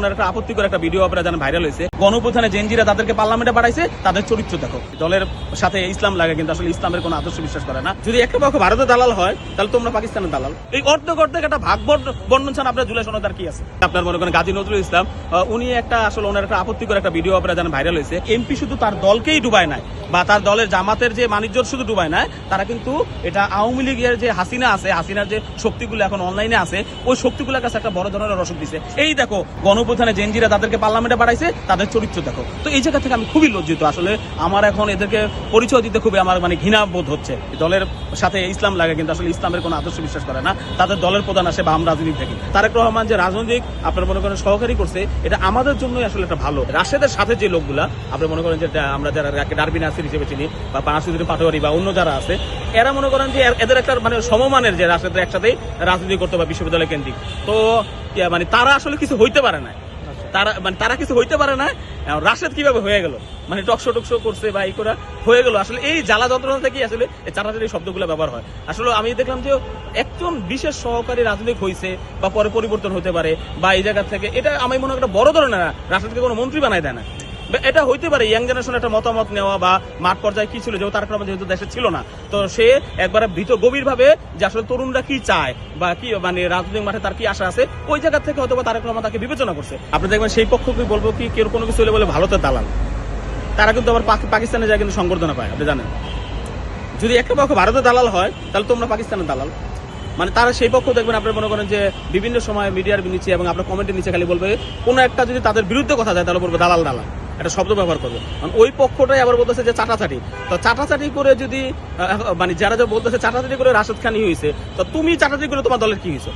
একটা আপত্তিকর একটা ভিডিও আপনারা জানেন ভাইরাল হয়েছে। গণঅভ্যুত্থানে জেনজিরা তাদেরকে পার্লামেন্টে পাঠাইছে, তাদের চরিত্র দেখো। দলের সাথে ইসলাম লাগে কিন্তু আসলে ইসলামের কোনো আদর্শ বিশ্বাস করে না। যদি একটা পক্ষ ভারতের দালাল হয় তাহলে তোমরা পাকিস্তানের দালাল। এই অর্ধেক একটা ভাগ বন্টন ছাড়া আপনার জুলাই সনদ আর কি আছে? আপনার মনে করেন গাজী নজরুল ইসলাম উনি একটা আসলে ওনার একটা আপত্তিকর একটা ভিডিও আপনারা জানেন ভাইরাল হয়েছে। এমপি শুধু তার দলকেই ডুবায় নাই বা তার দলের জামাতের যে বাণিজ্য শুধু ডুবায় না, তারা কিন্তু এটা আওয়ামী লীগের যে হাসিনা আছে, হাসিনার যে শক্তিগুলো এখন অনলাইনে আছে, ওই শক্তিগুলোর কাছে একটা বড় ধরনের রসদ দিছে। এই দেখো গণঅভ্যুত্থানে জেনজিরা তাদেরকে পার্লামেন্টে পাঠাইছে, তাদের চরিত্র দেখো। তো এই জায়গা থেকে আমি খুবই লজ্জিত। আসলে আমার এখন এদেরকে পরিচয় দিতে খুবই আমার ঘৃণা বোধ হচ্ছে। দলের সাথে ইসলাম লাগে কিন্তু আসলে ইসলামের কোনো আদর্শ বিশ্বাস করে না। তাদের দলের প্রধান আসে বাম রাজনীতি থেকে। তারেক রহমান যে রাজনৈতিক আপনার মনে করেন সহকারী করছে, এটা আমাদের জন্যই আসলে একটা ভালো। রাশেদের সাথে যে লোকগুলা আপনার মনে করেন যে আমরা যারা ডারবি নাসির হিসেবে চিনি বা পানাসুদ্দিন পাটোয়ারি বা অন্য যারা আছে, এরা মনে করেন যে এদের একটা সমমানের যে রাশেদের একসাথেই রাজনীতি করতে বা বিশ্ববিদ্যালয় কেন্দ্রিক। তো তারা আসলে কিছু হইতে পারে না, তারা কিছু হইতে পারে না। রাশেদ কিভাবে হয়ে গেল, টকশো করছে বা এই করে হয়ে গেল। আসলে এই জ্বালা যন্ত্রণা থেকে আসলে চাটাচাটি শব্দগুলো ব্যবহার হয়। আসলে আমি দেখলাম যে একজন বিশেষ সহকারী রাজনীতিক হয়েছে বা পরে পরিবর্তন হতে পারে বা এই জায়গা থেকে, এটা আমি মনে করি একটা বড় ধরনের রাশেদকে কোনো মন্ত্রী বানায় দেয় না। এটা হইতে পারে ইয়াং জেনারেশন একটা মতামত নেওয়া বা মাঠ পর্যায়ে কি ছিল, যেহেতু তারেক রহমান যেহেতু দেশে ছিল না, তো সে একবার গভীর ভাবে যে আসলে তরুণরা কি চায় বা কি রাজনৈতিক মাঠে তার কি আশা আছে, ওই জায়গা থেকে হয়তো তারেক রহমান তাকে বিবেচনা করছে। আপনি দেখবেন সেই পক্ষকে বলবো কি কেউ কোনো কিছু হলে বলে ভারতের দালাল, তারা কিন্তু আবার পাকিস্তানে যায় কিন্তু সংবর্ধনা পায়। আপনি জানেন, যদি একটা পক্ষ ভারতের দালাল হয় তাহলে তোমরা পাকিস্তানের দালাল। তারা সেই পক্ষ দেখবেন আপনার মনে করেন যে বিভিন্ন সময় মিডিয়ার নিচে এবং আপনার কমেন্টের নিচে খালি বলবে কোনো একটা যদি তাদের বিরুদ্ধে কথা যায় তাহলে বলবে দালাল দালাল, একটা শব্দ ব্যবহার করবে। ওই পক্ষটাই আবার বলতেছে যে চাটাচাটি। তো চাটাচাটি করে যদি যারা বলতেছে চাটাচাটি করে রাশেদ খানি হয়েছে, তো তুমি চাটাচাটি করে তোমার দলের কি হয়েছে?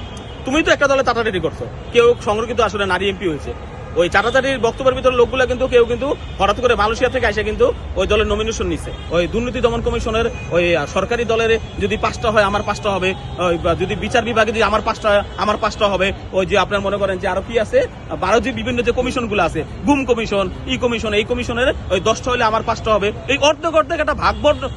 তুমি তো একটা দলে চাটাচাটি করছো, কেউ সংরক্ষিত আসলে নারী এমপি হয়েছে। ওই চাটাচাটির বক্তব্যের ভিতরে লোকগুলা কিন্তু কেউ কিন্তু হঠাৎ করে মালয়েশিয়া থেকে এসে কিন্তু ওই দলের নমিনেশন নিচ্ছে। ওই দুর্নীতি দমন কমিশনের ওই সরকারি দলের যদি 5টা হয় আমার 5টা হবে, যদি বিচার বিভাগে যদি আমার 5টা হয় আমার 5টা হবে। ওই যে আপনার মনে করেন যে আরো কি আছে, যে বিভিন্ন যে কমিশনগুলো আছে, গুম কমিশন, কমিশন, এই কমিশনের ওই 10টা হলে আমার 5টা হবে। এই অর্ধেক একটা ভাগ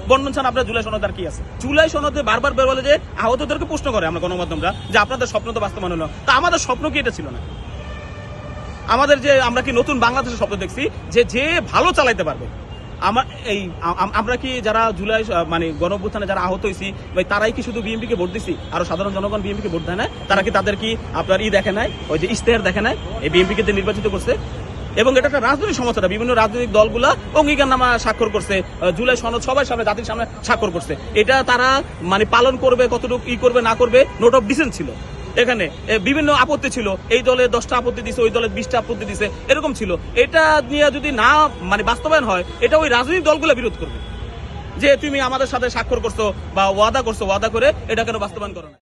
বন্টন ছাড়া আপনার জুলাই সনদ আর কি আছে? জুলাই সনদে বারবার বলে যে আহতদেরকে প্রশ্ন করে আমরা গণমাধ্যমরা যে আপনাদের স্বপ্ন তো বাস্তবায়ন হলো। তা আমাদের স্বপ্ন কি এটা ছিল না? আমাদের যে আমরা কি নতুন বাংলাদেশের স্বপ্ন দেখছি যে ভালো চালাইতে পারবে। আমরা কি যারা জুলাই গণঅভ্যুত্থানে যারা আহত হয়েছি তারাই কি শুধু বিএনপি কে ভোট দিছি? আরো সাধারণ জনগণ বিএনপি কে ভোট দেয় না? তারা কি তাদের কি আপনার দেখে নাই, ওই যে ইশতেহার দেখে নাই এই বিএনপি কে নির্বাচিত করছে? এবং এটা একটা রাজনৈতিক সমস্যা, বিভিন্ন রাজনৈতিক দলগুলা অঙ্গীকারনামা স্বাক্ষর করছে, জুলাই সনদ সবার সামনে জাতির সামনে স্বাক্ষর করছে। এটা তারা পালন করবে, কতটুকু করবে না করবে, নোট অফ ডিসেন্ট ছিল। এখানে বিভিন্ন আপত্তি ছিল, এই দলে 10টা আপত্তি দিছে, ওই দলে 20টা আপত্তি দিছে, এরকম ছিল। এটা নিয়ে যদি না বাস্তবায়ন হয়, এটা ওই রাজনৈতিক দলগুলো বিরোধ করবে যে তুমি আমাদের সাথে স্বাক্ষর করছো বা ওয়াদা করছো, ওয়াদা করে এটা কেন বাস্তবায়ন করো না।